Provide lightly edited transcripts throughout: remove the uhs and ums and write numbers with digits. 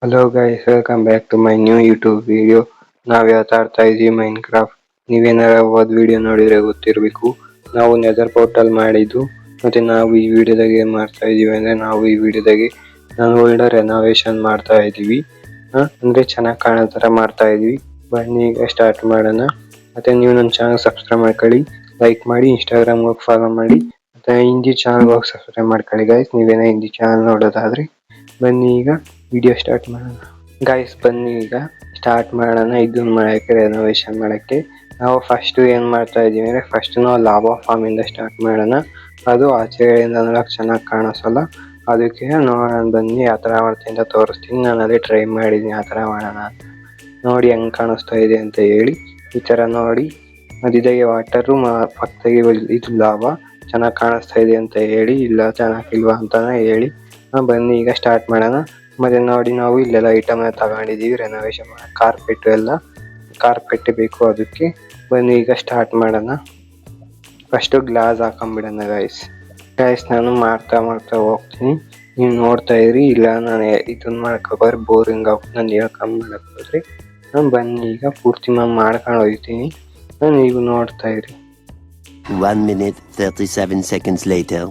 Hello guys, welcome back to my new YouTube video. ನಾವು ಇವತ್ತು ಆಡ್ತಾ ಇದೀವಿ ಮೈನ್ ಕ್ರಾಫ್ಟ್. ನೀವೇನಾರ ಹೋದ್ ವಿಡಿಯೋ ನೋಡಿದ್ರೆ ಗೊತ್ತಿರಬೇಕು. ನಾವು ನೆದರ್ ಪೋರ್ಟಲ್ ಮಾಡಿದ್ದು. ಮತ್ತೆ ನಾವು ಈ ವಿಡಿಯೋದಾಗೆ ಏನ್ ಮಾಡ್ತಾ ಇದೀವಿ ಅಂದ್ರೆ, ನಾವು ಈ ವಿಡಿಯೋದಾಗೆ ನಾನು ಒಳ್ಳೆ ರೆನೋವೇಷನ್ ಮಾಡ್ತಾ ಇದೀವಿ. ಅಂದ್ರೆ ಚೆನ್ನಾಗಿ ಕಾಣೋ ತರ ಮಾಡ್ತಾ ಇದೀವಿ. ಬನ್ನಿ ಈಗ ಸ್ಟಾರ್ಟ್ ಮಾಡೋಣ. ಮತ್ತೆ ನೀವು ನನ್ನ ಚಾನಲ್ ಸಬ್ಸ್ಕ್ರೈಬ್ ಮಾಡ್ಕೊಳ್ಳಿ, ಲೈಕ್ ಮಾಡಿ, ಇನ್ಸ್ಟಾಗ್ರಾಮ್ ಹೋಗಿ ಫಾಲೋ ಮಾಡಿ. ಮತ್ತೆ ಹಿಂದಿ ಚಾನಲ್ ಹೋಗಿ ಸಬ್ಸ್ಕ್ರೈಬ್ ಮಾಡ್ಕೊಳ್ಳಿ ಗೈಸ್, ನೀವೇನೋ ಹಿಂದಿ ಚಾನಲ್ ನೋಡೋದಾದ್ರೆ. ಬನ್ನಿ ಈಗ ವಿಡಿಯೋ ಸ್ಟಾರ್ಟ್ ಮಾಡೋಣ ಗೈಸ್. ಬನ್ನಿ ಈಗ ಸ್ಟಾರ್ಟ್ ಮಾಡೋಣ. ಇದನ್ನ ಮಾಡಕ್ಕೆ, ರೆನೋವೇಷನ್ ಮಾಡಕ್ಕೆ ನಾವು ಫಸ್ಟ್ ಏನ್ ಮಾಡ್ತಾ ಇದೀವಿ ಅಂದ್ರೆ, ಫಸ್ಟ್ ನಾವು ಲಾವಾ ಫಾರ್ಮ್ ಇಂದ ಸ್ಟಾರ್ಟ್ ಮಾಡೋಣ. ಅದು ಆಚೆಗಳಿಂದ ನೋಡಕ್ ಚೆನ್ನಾಗಿ ಕಾಣಿಸಲ್ಲ, ಅದಕ್ಕೆ ನೋಡೋಣ ಬನ್ನಿ ಯಾವ ತರ ಮಾಡ್ತೀನಿ ಅಂತ ತೋರಿಸ್ತೀನಿ. ನಾನು ಅದೇ ಟ್ರೈ ಮಾಡಿದೀನಿ ಆ ತರ ಮಾಡೋಣ ಅಂತ. ನೋಡಿ ಹೆಂಗ್ ಕಾಣಿಸ್ತಾ ಇದೆ ಅಂತ ಹೇಳಿ. ಈ ತರ ನೋಡಿ, ಅದಿದಾಗೆ ವಾಟರು ಪಕ್ಕದಾಗೆ ಇದು ಲಾವಾ ಚೆನ್ನಾಗಿ ಕಾಣಿಸ್ತಾ ಇದೆ ಅಂತ ಹೇಳಿ, ಇಲ್ಲ ಚೆನ್ನಾಗಿಲ್ವಾ ಅಂತಾನೆ ಹೇಳಿ. ಬನ್ನಿ ಈಗ ಸ್ಟಾರ್ಟ್ ಮಾಡೋಣ. ಮತ್ತೆ ನೋಡಿ, ನಾವು ಇಲ್ಲೆಲ್ಲ ಐಟಮ್ ತಗೊಂಡಿದೀವಿ ರೆನೋವೇಷನ್ ಕಾರ್ಪೆಟ್ ಎಲ್ಲ. ಕಾರ್ಪೆಟ್ ಬೇಕು ಅದಕ್ಕೆ. ಬನ್ನಿ ಈಗ ಸ್ಟಾರ್ಟ್ ಮಾಡೋಣ. ಫಸ್ಟ್ ಗ್ಲಾಸ್ ಹಾಕೊಂಡ್ಬಿಡೋಣ ಗೈಸ್. ನಾನು ಮಾಡ್ತಾ ಹೋಗ್ತೀನಿ, ನೀವು ನೋಡ್ತಾ ಇರಿ. ಇಲ್ಲ ನಾನು ಇದನ್ನ ಮಾಡ್ಕೋಬಾರ ಬೋರಿಂಗ್ ಆಗುತ್ತೆ, ನಾನು ಹೇಳ್ಕೊಂಡ್ ಮಾಡಕ್ ಹೋದ್ರೆ. ಬನ್ನಿ ಈಗ ಪೂರ್ತಿ ಮಾಡ್ಕೊಂಡು ಹೋಗ್ತೀನಿ, ನೀವು ನೋಡ್ತಾ ಇರಿ. 1 minute 37 seconds later.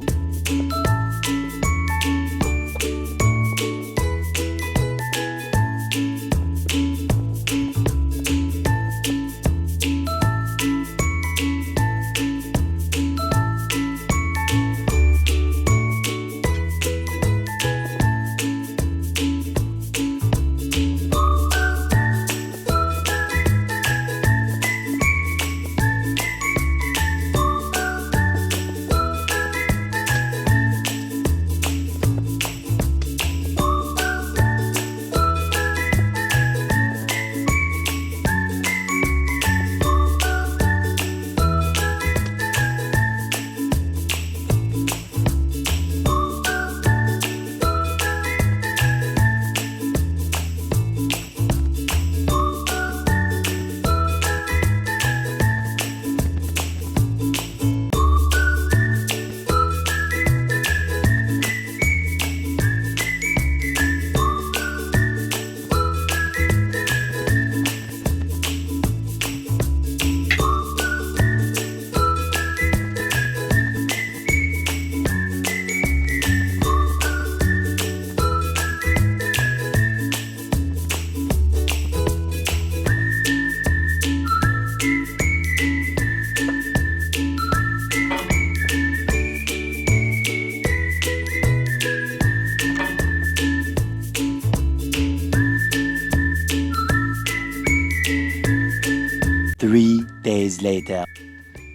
Three days later.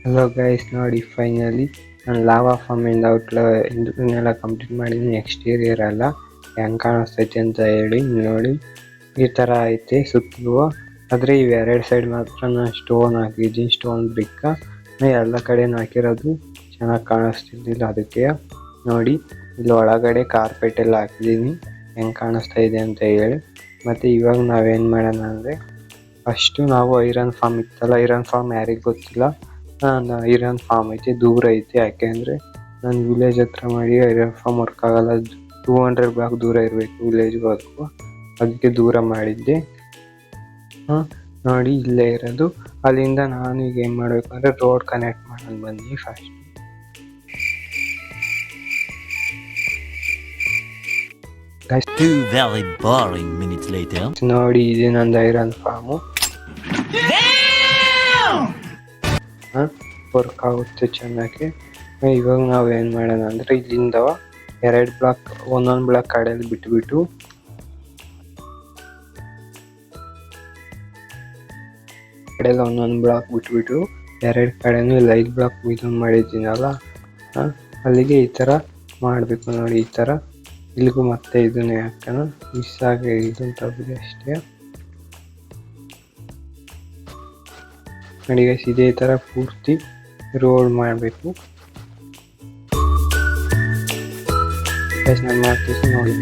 Hello guys, ನೋಡಿ ಫೈನಲಿ ನಾನು ಲಾವಾ ಫಾರ್ಮ್ ಇಂದ ಔಟ್ನೆಲ್ಲ ಕಂಪ್ಲೀಟ್ ಮಾಡಿದ್ದೀನಿ. ಎಕ್ಸ್ಟೀರಿಯರ್ ಎಲ್ಲ ಹೆಂಗೆ ಕಾಣಿಸ್ತೈತೆ ಅಂತ ಹೇಳಿ. ನೋಡಿ ಈ ಥರ ಐತೆ ಸುತ್ತಲೂ. ಆದರೆ ಇವು ಎರಡು ಸೈಡ್ ಮಾತ್ರ ನಾನು ಸ್ಟೋನ್ ಹಾಕಿದ್ದೀನಿ, ಸ್ಟೋನ್ ಬ್ರಿಕ್ಕ. ಎಲ್ಲ ಕಡೆನೂ ಹಾಕಿರೋದು ಚೆನ್ನಾಗಿ ಕಾಣಿಸ್ತಿದ್ದಿಲ್ಲ, ಅದಕ್ಕೆ ನೋಡಿ ಇಲ್ಲಿ ಒಳಗಡೆ ಕಾರ್ಪೆಟ್ ಎಲ್ಲ ಹಾಕಿದ್ದೀನಿ ಹೆಂಗೆ ಕಾಣಿಸ್ತಾ ಇದೆ ಅಂತ ಹೇಳಿ. ಮತ್ತು ಇವಾಗ ನಾವೇನು ಮಾಡೋಣ ಅಂದರೆ, ಫಸ್ಟು ನಾವು ಐರನ್ ಫಾರ್ಮ್ ಇತ್ತಲ್ಲ, ಐರನ್ ಫಾರ್ಮ್ ಯಾರಿಗೆ ಗೊತ್ತಿಲ್ಲ, ಐರನ್ ಫಾರ್ಮ್ ಐತೆ, ದೂರ ಐತೆ. ಯಾಕೆಂದರೆ ನಾನು ವಿಲೇಜ್ ಹತ್ರ ಮಾಡಿ ಐರನ್ ಫಾರ್ಮ್ ವರ್ಕ್ ಆಗೋಲ್ಲ, 200 ಬ್ಲಾಕ್ ದೂರ ಇರಬೇಕು ವಿಲೇಜ್ಗೆ ಹೋಗಬೇಕು, ಅದಕ್ಕೆ ದೂರ ಮಾಡಿದ್ದೆ. ನೋಡಿ ಇಲ್ಲೇ ಇರೋದು. ಅಲ್ಲಿಂದ ನಾನು ಈಗ ಏನು ಮಾಡಬೇಕು ಅಂದರೆ, ರೋಡ್ ಕನೆಕ್ಟ್ ಮಾಡೋದು. ಬನ್ನಿ first Two very boring minutes later. ನೋಡಿ, ಇದು ನಂದು ಐರನ್ ಫಾರ್ಮು. ವರ್ಕ್ ಆಗುತ್ತೆ ಚೆನ್ನಾಗಿ. ಇವಾಗ ನಾವು ಏನು ಮಾಡೋಣ ಅಂದರೆ, ಇಲ್ಲಿಂದ 2 ಬ್ಲಾಕ್, ಒಂದೊಂದು ಬ್ಲಾಕ್ ಕಡೆಯಲ್ಲಿ ಬಿಟ್ಬಿಟ್ಟು ಕಡೆಯಲ್ಲಿ ಒಂದೊಂದು ಬ್ಲಾಕ್ ಬಿಟ್ಬಿಟ್ಟು 2 ಕಡೆನೂ ಇಲ್ಲಿ 5 ಬ್ಲಾಕ್ ಇದನ್ನು ಮಾಡಿದ್ದೀನಲ್ಲ, ಅಲ್ಲಿಗೆ ಈ ಥರ ಮಾಡಬೇಕು. ನೋಡಿ ಈ ಥರ ಇಲ್ಲಿಗೂ ಮತ್ತೆ ಇದನ್ನೇ ಹಾಕೋಣ. ಮಿಸ್ ಆಗಿ ಇದನ್ನು ತಗೋದು ಅಷ್ಟೇ. ನೋಡಿ ಗೈಸ್, ಇದೇ ಥರ ಪೂರ್ತಿ ರೋಡ್ ಮಾಡಬೇಕು. ಗೈಸ್ ನಾನು ಮಾಡ್ತೀವಿ ನೋಡಿ.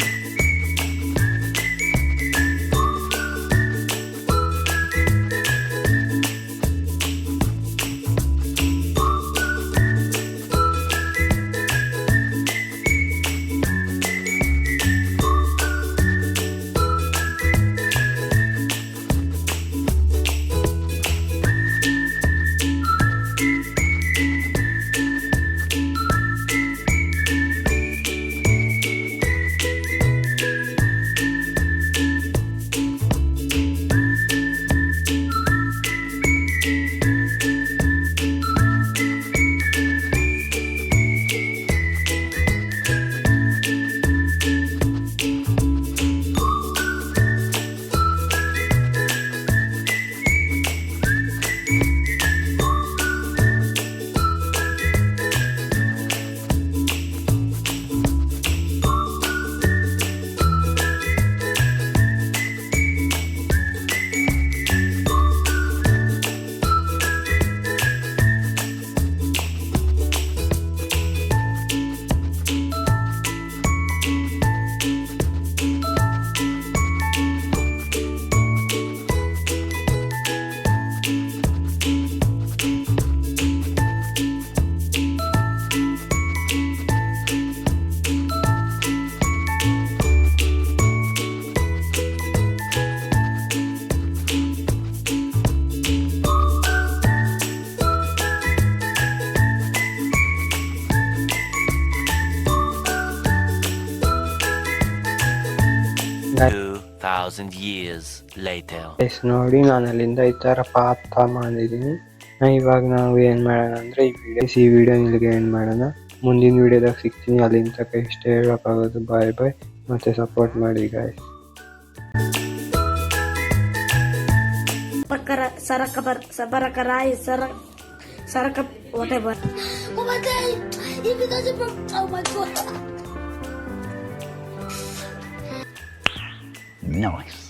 2000 years later. ಗೈಸ್ ನೋಡಿ ನಾನು ಅಲ್ಲಿಂದ ಈ ಥರ ಪಾತ ಮಾಡಿದ್ದೀನಿ. ಇವಾಗ ನಾವು ಏನು ಮಾಡೋಣ ಅಂದರೆ ಈ ವಿಡಿಯೋ ಇಲ್ಲಿಗೆ ಎಂಡ್ ಮಾಡೋಣ. ಮುಂದಿನ ವಿಡಿಯೋದಾಗ ಸಿಗ್ತೀನಿ. ಅಲ್ಲಿಂದ ತನಕ ಇಷ್ಟೇ ಹೇಳೋಕ್ಕಾಗೋದು. ಬಾಯ್ ಬಾಯ್. ಮತ್ತೆ ಸಪೋರ್ಟ್ ಮಾಡಿ guys. Saraka, whatever. Oh my god! If it doesn't work, oh my god! Nice.